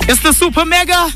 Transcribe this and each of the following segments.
It's the Super Mega,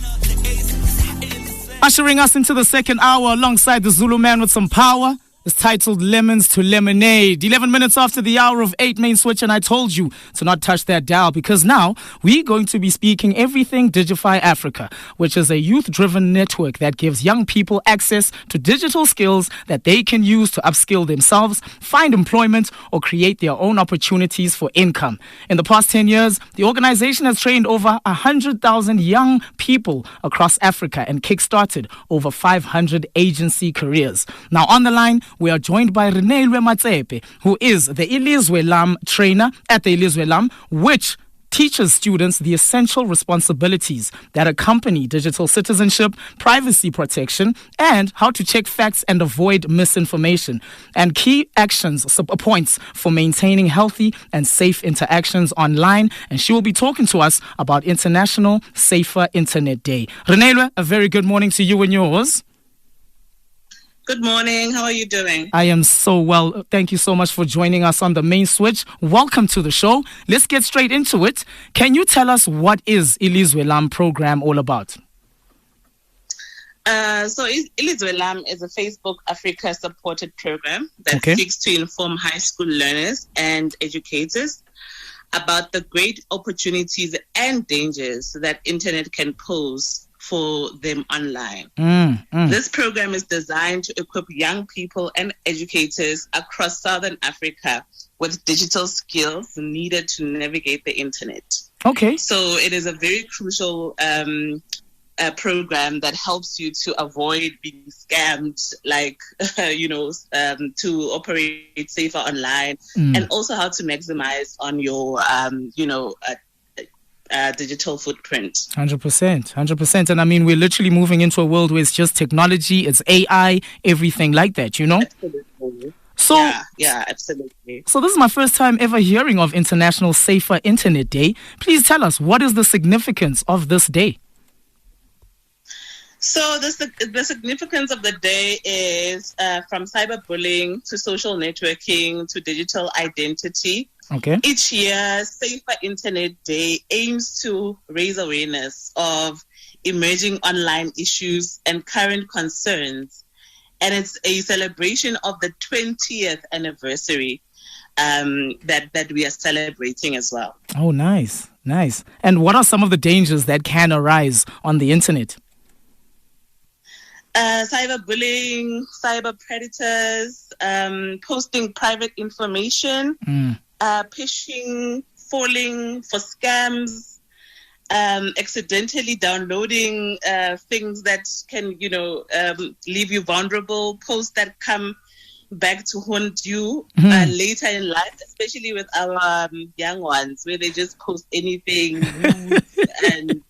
ushering us into the second hour alongside the Zulu Man with some power. It's titled Lemons to Lemonade. 11 minutes after the hour of 8 main switch, and I told you to not touch that dial because now we're going to be speaking everything Digify Africa, which is a youth-driven network that gives young people access to digital skills that they can use to upskill themselves, find employment, or create their own opportunities for income. In the past 10 years, the organization has trained over 100,000 young people across Africa and kickstarted over 500 agency careers. Now on the line, we are joined by Reneiloe Matsepe, who is the VOW trainer at the VOW, which teaches students the essential responsibilities that accompany digital citizenship, privacy protection, and how to check facts and avoid misinformation, and key points for maintaining healthy and safe interactions online. And she will be talking to us about International Safer Internet Day. Reneiloe, a very good morning to you and yours. Good morning. How are you doing? I am so well. Thank you so much for joining us on the main switch. Welcome to the show. Let's get straight into it. Can you tell us what is VOW program all about? So VOW is a Facebook Africa supported program that seeks to inform high school learners and educators about the great opportunities and dangers that internet can pose for them online. This program is designed to equip young people and educators across Southern Africa with digital skills needed to navigate the internet. Okay. So it is a very crucial program that helps you to avoid being scammed, to operate safer online, and also how to maximize on your, digital footprint. 100%. And I mean, we're literally moving into a world where it's just technology, it's AI, everything like that, you know? Absolutely. So, yeah, absolutely. So this is my first time ever hearing of International Safer Internet Day. Please tell us, what is the significance of this day? So the significance of the day is from cyberbullying to social networking to digital identity. Okay. Each year, Safer Internet Day aims to raise awareness of emerging online issues and current concerns. And it's a celebration of the 20th anniversary that we are celebrating as well. Oh, nice. And what are some of the dangers that can arise on the internet? Cyberbullying, cyber predators, posting private information, phishing, falling for scams, accidentally downloading things that can, leave you vulnerable, posts that come back to haunt you later in life, especially with our young ones, where they just post anything rude and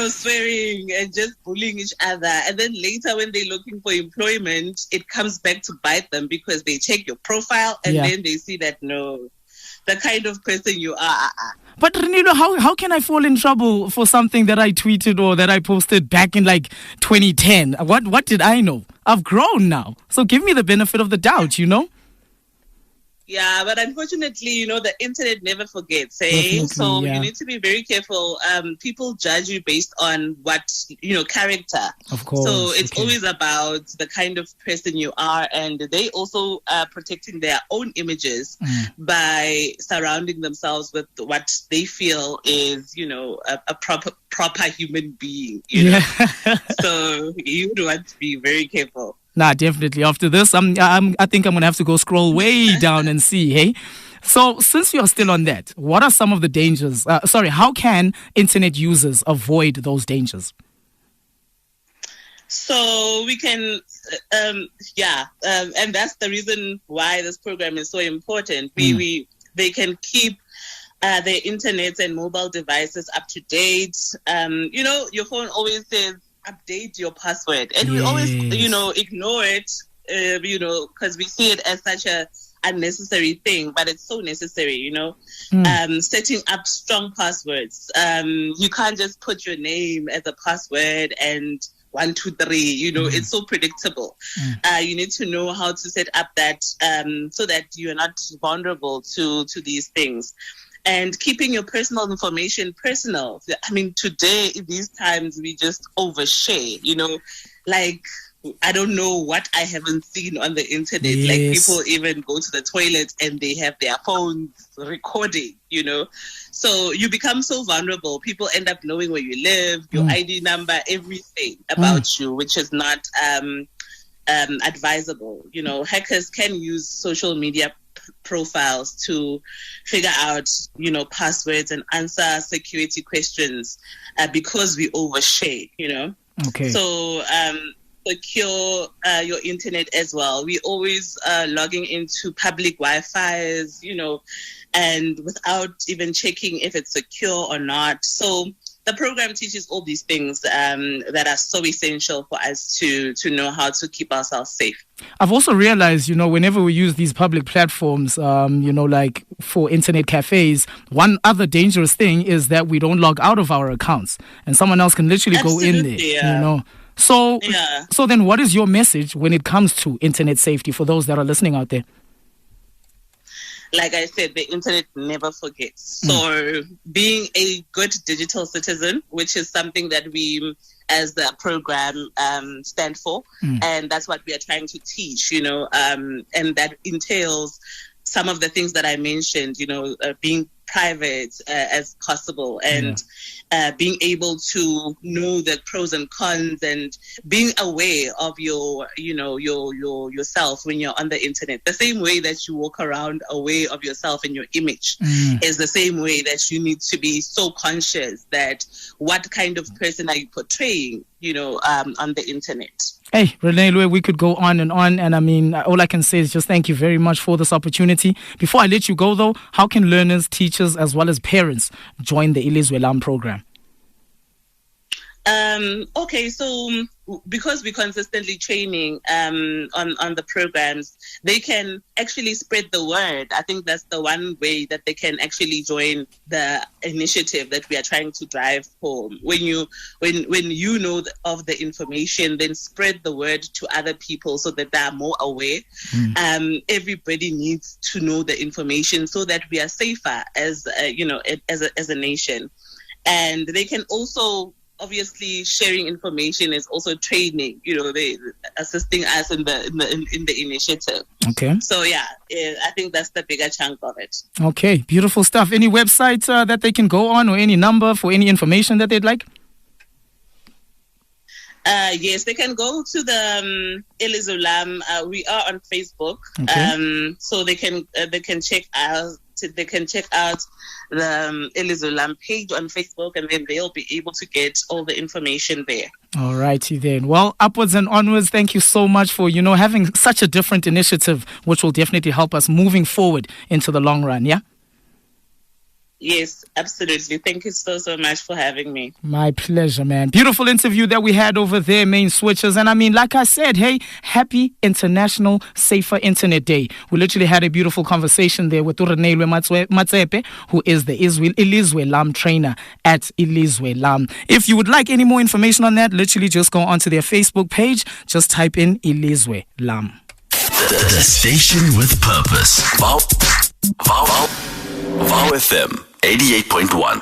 swearing and just bullying each other. And then later when they're looking for employment, it comes back to bite them because they check your profile and then they see that, no, the kind of person you are. But Reneiloe, how can I fall in trouble for something that I tweeted or that I posted back in 2010? What did I know? I've grown now. So give me the benefit of the doubt, Yeah, but unfortunately, the internet never forgets, eh? So you need to be very careful. People judge you based on what, character. Of course. So it's always about the kind of person you are, and they also are protecting their own images by surrounding themselves with what they feel is, a proper human being. So you would want to be very careful. Nah, definitely. After this, I think I'm going to have to go scroll way down and see, hey? So since you're still on that, what are some of the dangers? How can internet users avoid those dangers? So we can, and that's the reason why this program is so important. They can keep their internet and mobile devices up to date. Your phone always says, update your password, and we always ignore it because we see it as such a unnecessary thing, but it's so necessary. Setting up strong passwords. You can't just put your name as a password and 1, 2, 3. It's so predictable. You need to know how to set up that so that you are not vulnerable to these things. and keeping your personal information personal. I mean, today, in these times, we just overshare, like, I don't know what I haven't seen on the internet. Yes. Like, people even go to the toilet and they have their phones recording, So you become so vulnerable. People end up knowing where you live, your ID number, everything about you, which is not advisable. Hackers can use social media profiles to figure out, passwords and answer security questions because we overshare, Okay. So secure your internet as well. We always logging into public Wi-Fi's, and without even checking if it's secure or not. So the program teaches all these things that are so essential for us to know how to keep ourselves safe. I've also realized, whenever we use these public platforms, like for internet cafes, one other dangerous thing is that we don't log out of our accounts and someone else can literally go in there, yeah. So then what is your message when it comes to internet safety for those that are listening out there? Like I said, the internet never forgets. So being a good digital citizen, which is something that we as the program stand for, and that's what we are trying to teach, and that entails some of the things that I mentioned, being private as possible, and being able to know the pros and cons, and being aware of your yourself when you're on the internet. The same way that you walk around aware of yourself and your image is the same way that you need to be so conscious that what kind of person are you portraying, on the internet. Hey, Reneiloe, we could go on, and I mean, all I can say is just thank you very much for this opportunity. Before I let you go, though, how can learners, teachers, as well as parents join the Ilizwe Lam program? Okay, so because we're consistently training on the programs, they can actually spread the word. I think that's the one way that they can actually join the initiative that we are trying to drive home. When you know of the information, then spread the word to other people so that they are more aware. Everybody needs to know the information so that we are safer as a nation. And they can also, obviously, sharing information is also training. They assisting us in the initiative. Okay. So I think that's the bigger chunk of it. Okay, beautiful stuff. Any website that they can go on, or any number for any information that they'd like? Yes, they can go to the Ilizwe Lam. We are on Facebook, so they can check out. They can check out the Ilizwe Lam page on Facebook, and then they'll be able to get all the information there. All righty then. Well, upwards and onwards, thank you so much for, having such a different initiative, which will definitely help us moving forward into the long run, yeah? Yes, absolutely. Thank you so much for having me. My pleasure, man. Beautiful interview that we had over there, Main Switchers. And I mean, like I said, hey, happy International Safer Internet Day. We literally had a beautiful conversation there with Reneiloe Matsepe, who is the Ilizwe Lam trainer at Ilizwe Lam. If you would like any more information on that, literally just go onto their Facebook page. Just type in Ilizwe Lam. The station with purpose. VOW FM 88.1.